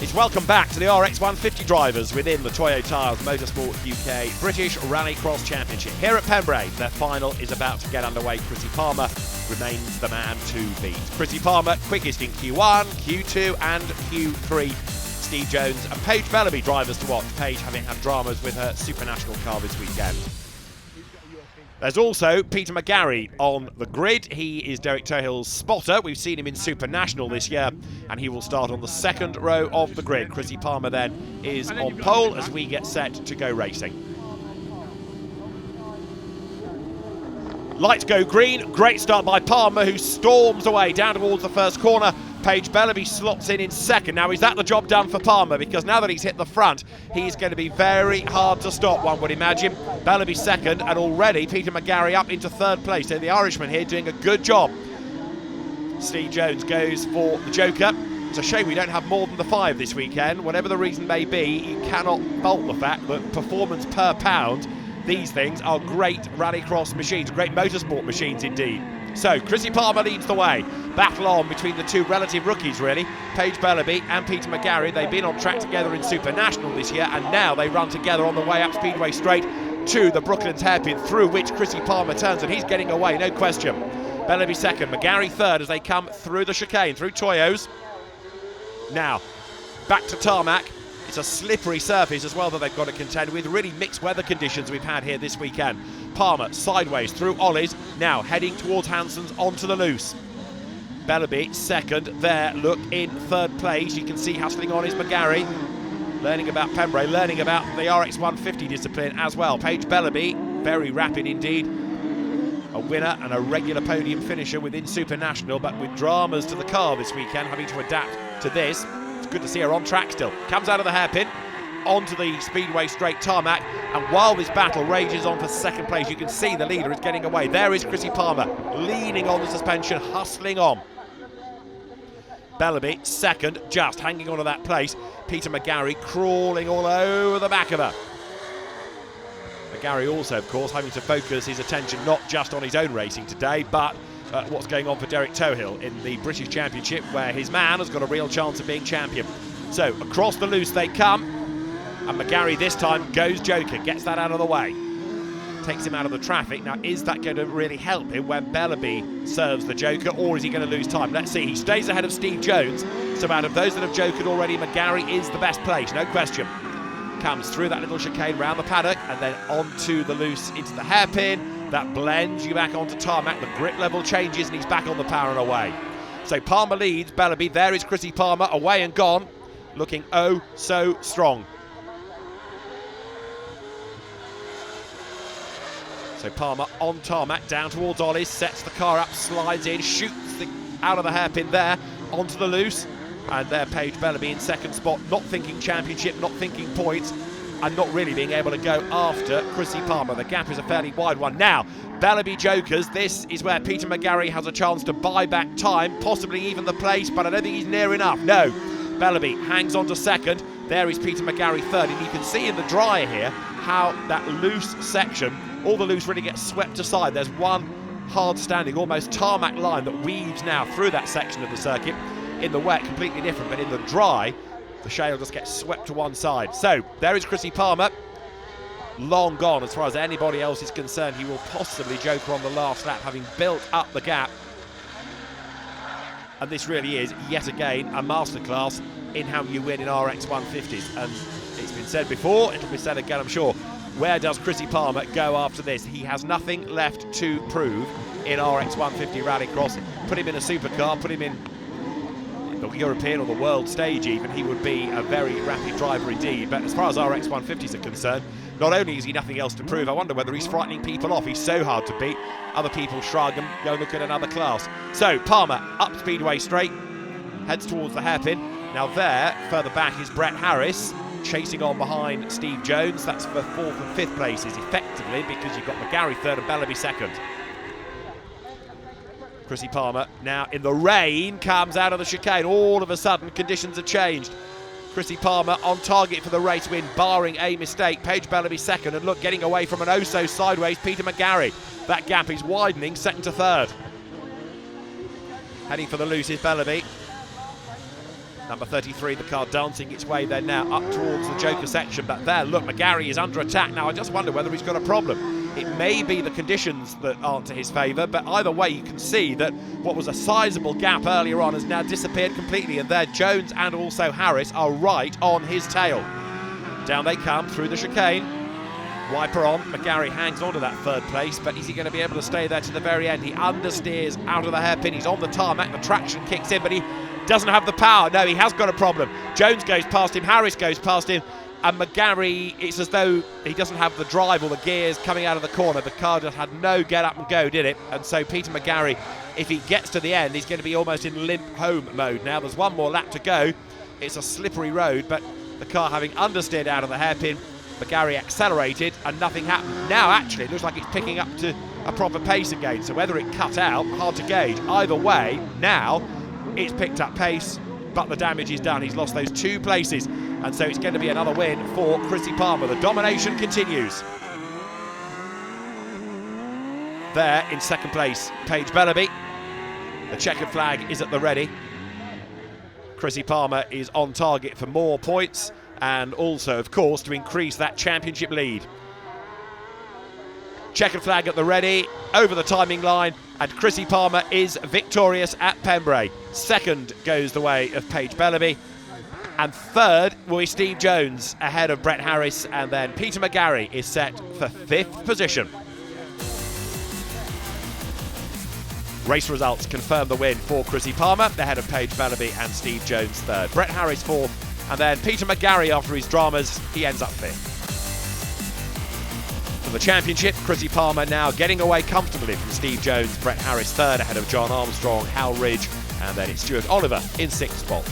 It's welcome back to the RX150 drivers within the Toyo Tyres Motorsport UK British Rallycross Championship. Here at Pembrey, their final is about to get underway. Chrissy Palmer remains the man to beat. Chrissy Palmer, quickest in Q1, Q2 and Q3. Steve Jones and Paige Bellaby drivers to watch. Paige having had dramas with her Super National car this weekend. There's also Peter McGarry on the grid. He is Derek Tohill's spotter. We've seen him in Super National this year, and he will start on the second row of the grid. Chrissy Palmer then is on pole as we get set to go racing. Lights go green. Great start by Palmer, who storms away down towards the first corner. Paige Bellaby slots in second. Now, is that the job done for Palmer? Because now that he's hit the front, he's going to be very hard to stop, one would imagine. Bellaby second, and already Peter McGarry up into third place. So the Irishman here doing a good job. Steve Jones goes for the Joker. It's a shame we don't have more than the 5 this weekend. Whatever the reason may be, you cannot fault the fact that performance per pound, these things are great rallycross machines, great motorsport machines indeed. So, Chrissy Palmer leads the way. Battle on between the two relative rookies, really. Paige Bellaby and Peter McGarry. They've been on track together in Super National this year, and now they run together on the way up Speedway Straight to the Brooklands hairpin, through which Chrissy Palmer turns, and he's getting away, no question. Bellaby second, McGarry third as they come through the chicane, through Toyos. Now, back to tarmac. It's a slippery surface as well that they've got to contend with. Really mixed weather conditions we've had here this weekend. Palmer sideways through Ollie's, now heading towards Hanson's onto the loose. Bellaby second there, look in third place. You can see hustling on is McGarry, learning about Pembrey, learning about the RX150 discipline as well. Paige Bellaby, very rapid indeed. A winner and a regular podium finisher within Super National, but with dramas to the car this weekend, having to adapt to this. It's good to see her on track still. Comes out of the hairpin, onto the Speedway Straight tarmac, and while this battle rages on for second place, you can see the leader is getting away. There is Chrissy Palmer, leaning on the suspension, hustling on. Bellaby second, just hanging on to that place. Peter McGarry crawling all over the back of her. McGarry also, of course, having to focus his attention not just on his own racing today, but what's going on for Derek Tohill in the British Championship, where his man has got a real chance of being champion. So across the loose they come, and McGarry this time goes Joker, gets that out of the way, takes him out of the traffic. Now, is that going to really help him when Bellaby serves the Joker, or is he going to lose time? Let's see. He stays ahead of Steve Jones, so out of those that have jokered already, McGarry is the best place, no question. Comes through that little chicane round the paddock and then onto the loose into the hairpin. That blends you back onto tarmac. The grip level changes and he's back on the power and away. So Palmer leads Bellaby. There is Chrissy Palmer, away and gone, looking oh so strong. So Palmer on tarmac, down towards Ollie's, sets the car up, slides in, shoots out of the hairpin there, onto the loose. And there Paige Bellaby in second spot, not thinking championship, not thinking points, and not really being able to go after Chrissy Palmer. The gap is a fairly wide one. Now, Bellaby Jokers, this is where Peter McGarry has a chance to buy back time, possibly even the place, but I don't think he's near enough. No, Bellaby hangs on to second. There is Peter McGarry third, and you can see in the dry here how that loose section, all the loose really gets swept aside. There's one hard standing, almost tarmac line that weaves now through that section of the circuit. In the wet, completely different, but in the dry, the shale just gets swept to one side. So, there is Chrissy Palmer, long gone as far as anybody else is concerned. He will possibly joker on the last lap, having built up the gap. And this really is, yet again, a masterclass in how you win in RX150s. And it's been said before, it'll be said again, I'm sure. Where does Chrissy Palmer go after this? He has nothing left to prove in RX150 Rallycross. Put him in a supercar, put him in the European or the world stage even, he would be a very rapid driver indeed. But as far as RX150s are concerned, not only is he nothing else to prove, I wonder whether he's frightening people off. He's so hard to beat. Other people shrug and go look at another class. So Palmer up Speedway Straight, heads towards the hairpin. Now there, further back, is Brett Harris, chasing on behind Steve Jones. That's for 4th and 5th places effectively, because you've got McGarry third and Bellaby second. Chrissy Palmer now in the rain comes out of the chicane. All of a sudden conditions have changed. Chrissy Palmer on target for the race win, barring a mistake. Paige Bellaby second, and look, getting away from an oh-so sideways Peter McGarry. That gap is widening, second to third. Heading for the loose is Bellaby. Number 33, the car dancing its way then now up towards the Joker section, but there, look, McGarry is under attack now. I just wonder whether he's got a problem. It may be the conditions that aren't to his favour, but either way you can see that what was a sizable gap earlier on has now disappeared completely, and there Jones and also Harris are right on his tail. Down they come through the chicane. Wiper on, McGarry hangs on to that third place, but is he going to be able to stay there to the very end? He understeers out of the hairpin, he's on the tarmac, the traction kicks in, but he doesn't have the power. No, he has got a problem. Jones goes past him, Harris goes past him, and McGarry, it's as though he doesn't have the drive or the gears coming out of the corner. The car just had no get up and go, did it? And so Peter McGarry, if he gets to the end, he's going to be almost in limp home mode now. There's one more lap to go. It's a slippery road, but the car having understeered out of the hairpin, McGarry accelerated and nothing happened. Now actually it looks like it's picking up to a proper pace again, so whether it cut out, hard to gauge. Either way, now it's picked up pace, but the damage is done. He's lost those 2 places, and so it's going to be another win for Chrissy Palmer. The domination continues. There in second place, Paige Bellaby. The checkered flag is at the ready. Chrissy Palmer is on target for more points and also, of course, to increase that championship lead. Checkered flag at the ready, over the timing line, and Chrissy Palmer is victorious at Pembrey. Second goes the way of Paige Bellaby, and third will be Steve Jones ahead of Brett Harris, and then Peter McGarry is set for 5th position. Race results confirm the win for Chrissy Palmer, ahead of Paige Bellaby and Steve Jones third. Brett Harris 4th, and then Peter McGarry, after his dramas, he ends up 5th. For the championship, Chrissy Palmer now getting away comfortably from Steve Jones, Brett Harris third, ahead of John Armstrong, Hal Ridge, and then it's Stuart Oliver in 6th spot.